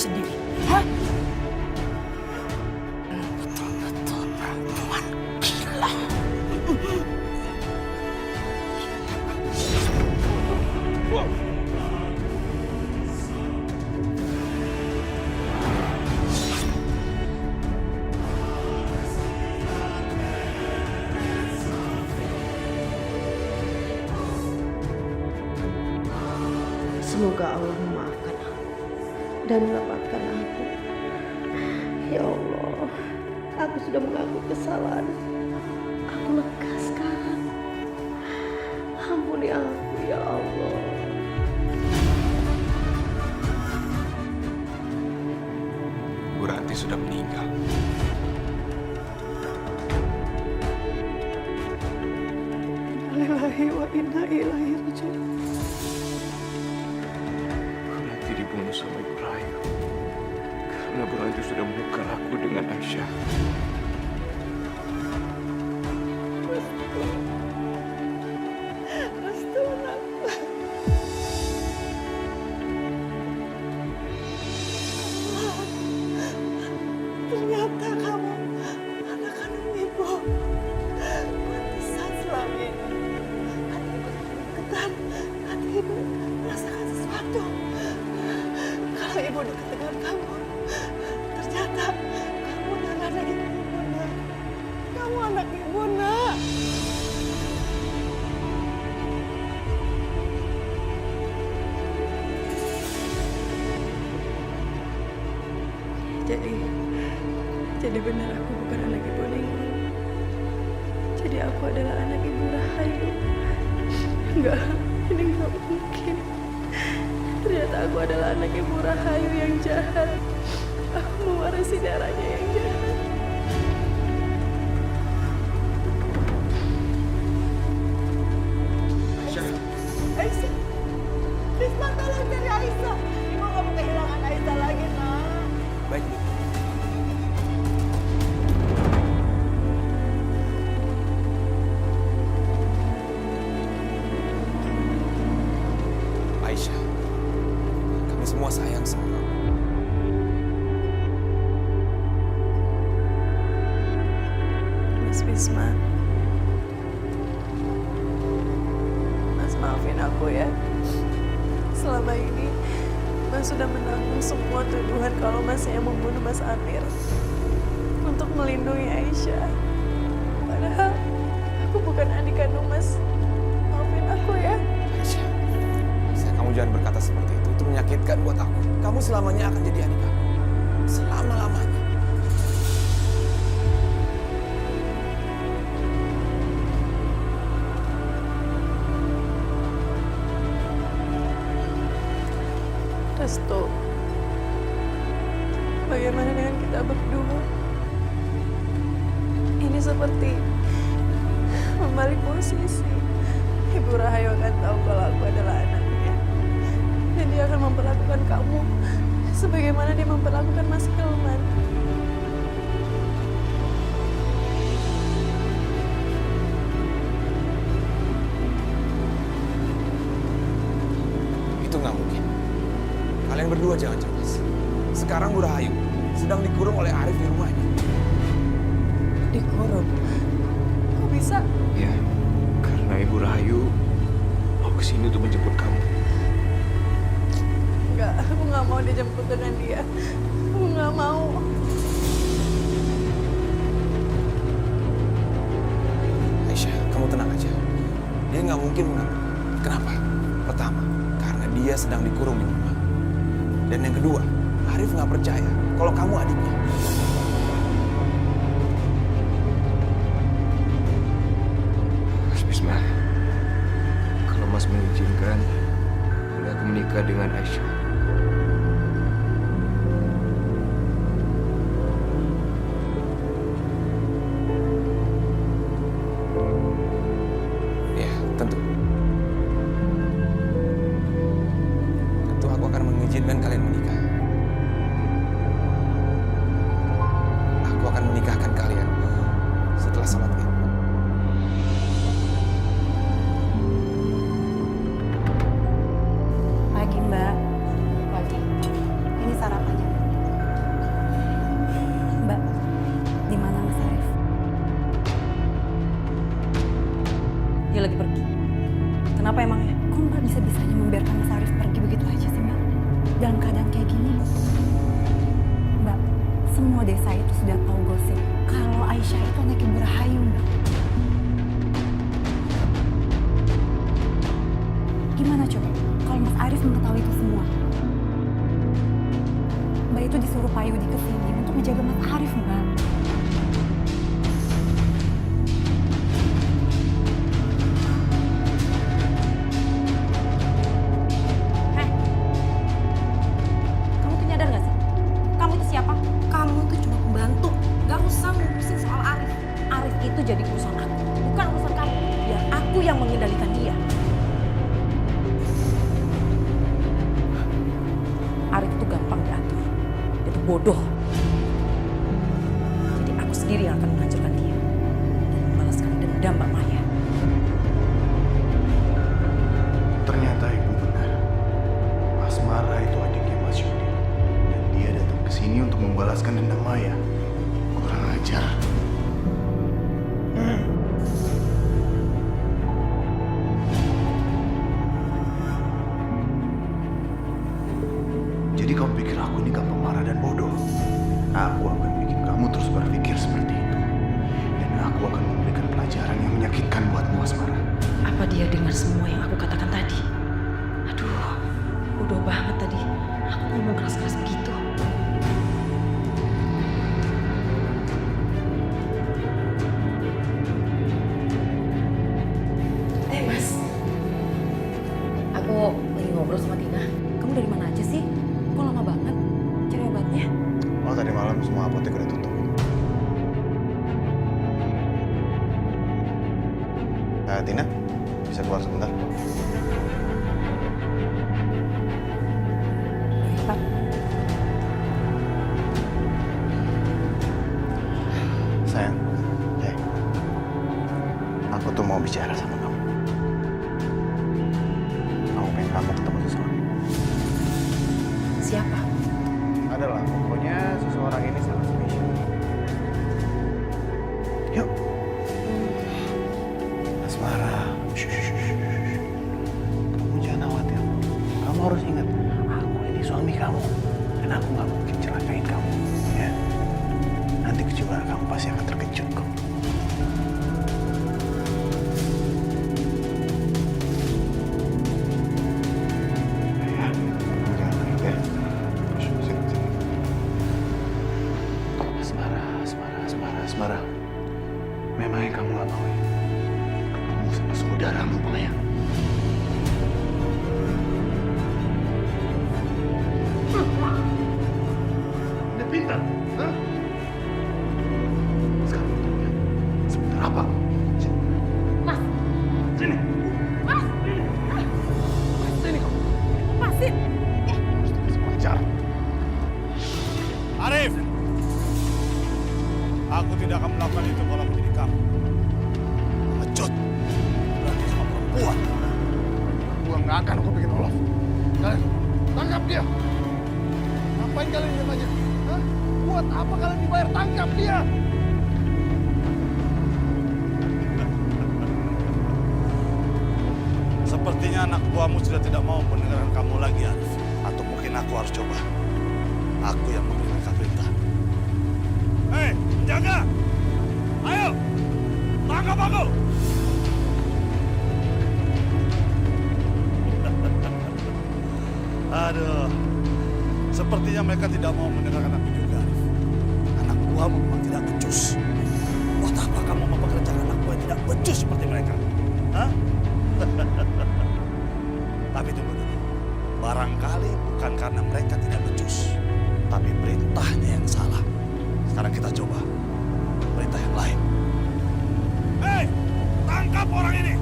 sendiri? Hah? Betul-betul perempuan gila. Semoga Allah memaafkan aku dan melepaskan aku. Ya Allah, aku sudah mengaku kesalahan. Aku lega sekarang. Ampuni aku ya Allah. Bu Ranti sudah meninggal. Lillahi wa inna ilaihi raji'un. Bu Ranti dibunuh sama Ibu Rahayu. Karena Bu Ranti sudah menukar aku dengan Aisyah. Ternyata kamu anak kandung ibu. Pantesan selama ini hati ibu deketan, hati ibu merasakan sesuatu. Kalau ibu dekat dengan kamu, ternyata kamu adalah anak ibu, nak. Kamu anak ibu, nak. Jadi benar aku bukan anak ibu Ningrum. Jadi aku adalah anak ibu Rahayu. Enggak, ini enggak mungkin. Ternyata aku adalah anak ibu Rahayu yang jahat. Aku mewarisi darahnya yang jahat. Aisyah, Risma tolong cari Aisyah. Ibu nggak mau kehilangan Aisyah lagi, nak. Baik, Bu. Aisyah, kami semua sayang sama kamu. Mas Wisma, Mas maafin aku ya. Selama ini Mas sudah menanggung semua tuduhan kalau Mas yang membunuh Mas Amir untuk melindungi Aisyah. Padahal aku bukan adik kandung Mas. Maafin aku ya. Aisyah, kamu jangan berkata seperti itu. Itu menyakitkan buat aku. Kamu selamanya akan jadi adik aku. Selama-lamanya. Restu, bagaimana dengan kita berdua? Ini seperti membalik posisi. Ibu Rahayu akan tahu kalau aku adalah anaknya. Dan dia akan memperlakukan kamu sebagaimana dia memperlakukan Mas Hilman. Itu nggak mungkin. Kalian berdua jangan cemas. Sekarang Bu Rahayu sedang dikurung oleh Arif di rumahnya. Dikurung? Kok bisa? Ya, karena Ibu Rahayu mau kesini untuk menjemput kamu. Enggak, aku nggak mau dijemput dengan dia. Aku nggak mau. Aisyah, kamu tenang aja. Dia nggak mungkin mengganggu. Kenapa? Pertama, karena dia sedang dikurung di rumah. Dan yang kedua, Arif nggak percaya kalau kamu adiknya. Mas Bisma, kalau Mas mengizinkan, boleh aku menikah dengan Aisyah. Ya, tentu. Tentu aku akan mengizinkan kalian menikah. Aku akan menikahkan kalian setelah sholat Id. Pagi, Mbak. Mbak bisa-bisanya membiarkan Mas Arif pergi begitu aja sih, Mbak? Dalam keadaan kayak gini. Mbak, semua desa itu sudah tahu gosip kalau Aisyah itu anak Ibu Rahayu, Mbak. Gimana coba kalau Mas Arif mengetahui itu semua? Mbak itu disuruh Pak Yudi ke sini untuk menjaga Mas Arif, Mbak. Kamu tuh nyadar gak sih? Kamu itu siapa? Kamu tuh cuma pembantu. Gak usah ngurusin soal Arif. Arif itu jadi urusan aku, bukan urusan kamu. Biar aku yang mengendalikan dia. Arif itu gampang diatur. Dia tuh bodoh. Jadi aku sendiri yang akan menghancurkan dia. Dan membalaskan dendam Mbak Maya. Ternyata ibu benar. Asmara itu adiknya Mas Yudi. Dan dia datang ke sini untuk membalaskan dendam Maya. Kurang ajar. Jadi kamu pikir aku ini gampang marah dan bodoh? Aku akan bikin kamu terus berpikir seperti itu. Dan aku akan memberikan pelajaran yang menyakitkan buatmu, Asmara. Apa dia dengar semua yang aku katakan tadi? Aduh, bodoh banget tadi. Aku ngomong keras-keras begitu. Mas. Aku lagi ngobrol sama Tina. Kamu dari mana aja sih? Kok lama banget cari obatnya? Oh, tadi malam semua apotek udah tutup. Tina, bisa keluar sebentar? Pak. Sayang, aku tuh mau bicara sama kamu. Aku pengen kamu ketemu seseorang. Siapa? Adalah, pokoknya seseorang ini sangat spesial. Yuk. Asmara. Kamu jangan khawatir. Kamu harus ingat, aku ini suami kamu. Dan aku nggak mungkin celakain kamu. Ya. Nanti kejuaraan kamu pasti akan terkejut kok. Ya, kamu jangan nangis ya. Sini. Asmara. Memangnya kamu nggak mau ya? Kamu sama saudaramu, Maya. Udah pintar, hah? Sekarang tanya, sebentar apa? Mas. Sini. Mas. Sini kamu. Masin. Harus dikasih pelajaran. Arif, aku tidak akan melakukan itu kalau aku jadi kamu. Pengecut, berarti sama perempuan. Gua nggak akan aku bikin lolos. Kalian tangkap dia. Ngapain kalian diam aja? Hah? Buat apa kalian dibayar? Tangkap dia. Sepertinya anak buahmu sudah tidak mau mendengarkan kamu lagi, Arif. Atau mungkin aku harus coba. Aku yang memberikan perintah. Hei, penjaga! Ayo, tangkap aku! Aduh, sepertinya mereka tidak mau mendengarkan aku juga, Arif. Anak buahmu memang tidak becus. Buat apa kamu mempekerjakan anak buah yang tidak becus seperti mereka? Hah? Tapi tunggu dulu. Barangkali bukan karena mereka tidak becus, tapi perintahnya yang salah. Sekarang kita coba perintah yang lain. Hei, tangkap orang ini!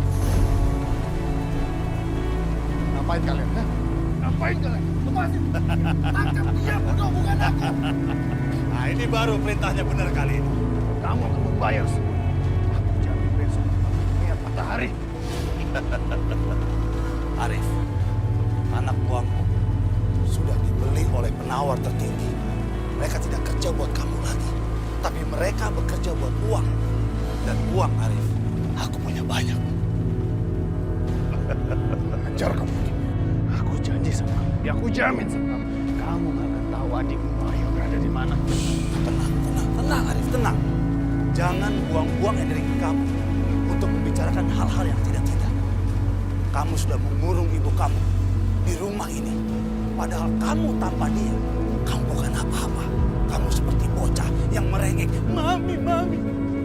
Ngapain kalian? Hah? Ngapain kalian? Lepasin! Tangkap dia, bodoh, bukan aku! Nah, ini baru perintahnya benar kali ini. Kamu akan membayar semua. Aku jangan besok lihat matahari. Arif, anak buahmu sudah dibeli oleh penawar tertinggi. Mereka tidak kerja buat kamu lagi, tapi mereka bekerja buat uang. Dan uang, Arif, aku punya banyak. Ajar kamu. janji sama kamu, ya aku jamin sama kamu, kamu gak akan tahu adikmu Mario berada di mana. Tenang Arif, tenang. Jangan buang-buang energi kamu untuk membicarakan hal-hal yang tidak-tidak. Kamu sudah mengurung ibu kamu di rumah ini. Padahal kamu tanpa dia, kamu bukan apa-apa. Kamu seperti bocah yang merengek, "Mami, Mami."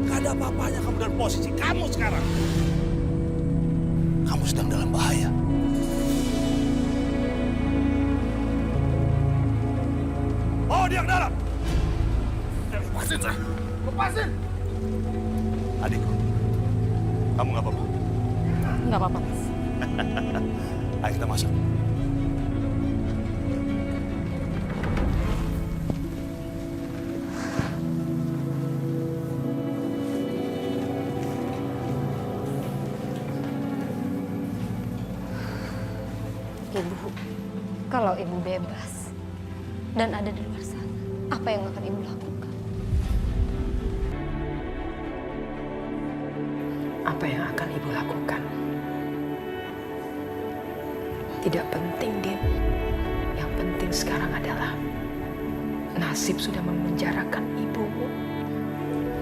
Gak ada apa-apanya kamu dalam posisi kamu sekarang. Kamu sedang dalam bahaya. Bawa dia ke dalam. Lepasin saya. Lepasin. Adikku, kamu gak apa-apa? Nggak apa-apa, Mas. Ayo kita masuk. Ibu, kalau ibu bebas dan ada di luar sana, apa yang akan ibu lakukan? Apa yang akan ibu lakukan? Tidak penting, Din. Yang penting sekarang adalah nasib sudah memenjarakan ibumu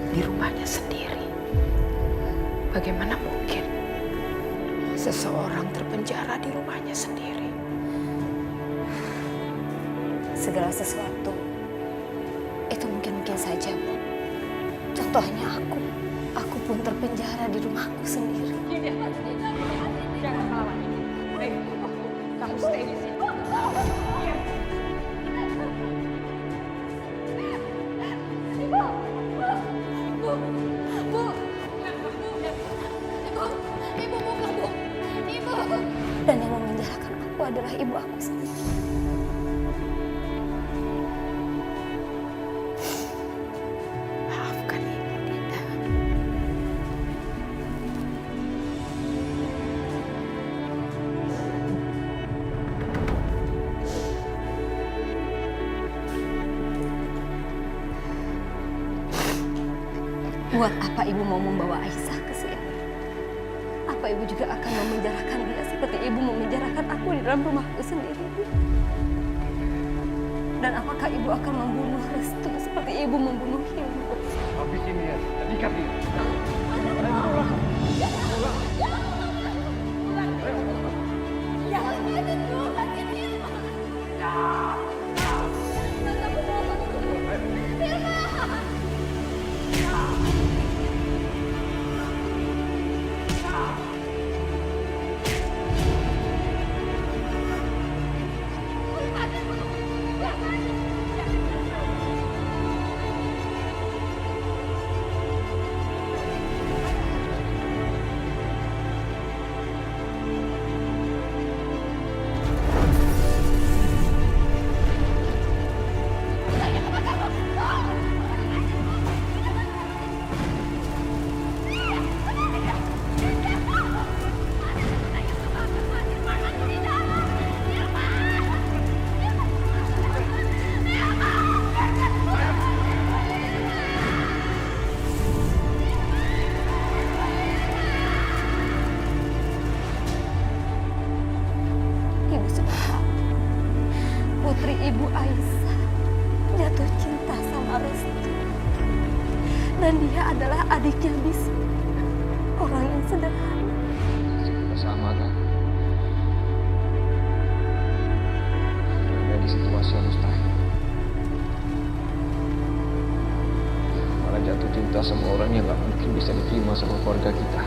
di rumahnya sendiri. Bagaimana mungkin seseorang terpenjara di rumahnya sendiri? Segala sesuatu itu mungkin-mungkin saja, Bu. Contohnya aku pun terpenjara di rumahku sendiri. Jangan melawan. Kamu stay di sini. Dan yang memenjarakan aku adalah ibu aku sendiri. Maafkan ibu, Dinda. Buat apa ibu mau membawa Aisyah ke sini? Apa ibu juga akan memenjarakan dia seperti ibu memenjarakan aku di dalam rumahku sendiri? Dan apakah ibu akan membunuh Restu seperti ibu membunuh Hindu? Habis ini ya, ikat dia. Ibu sudah tahu, putri ibu Aisyah jatuh cinta sama Restu. Dan dia adalah adiknya Bisma, orang yang sederhana. Kita sama kan? Ada di situasi yang mustahil. Malah jatuh cinta sama orang yang gak mungkin bisa diterima sama keluarga kita.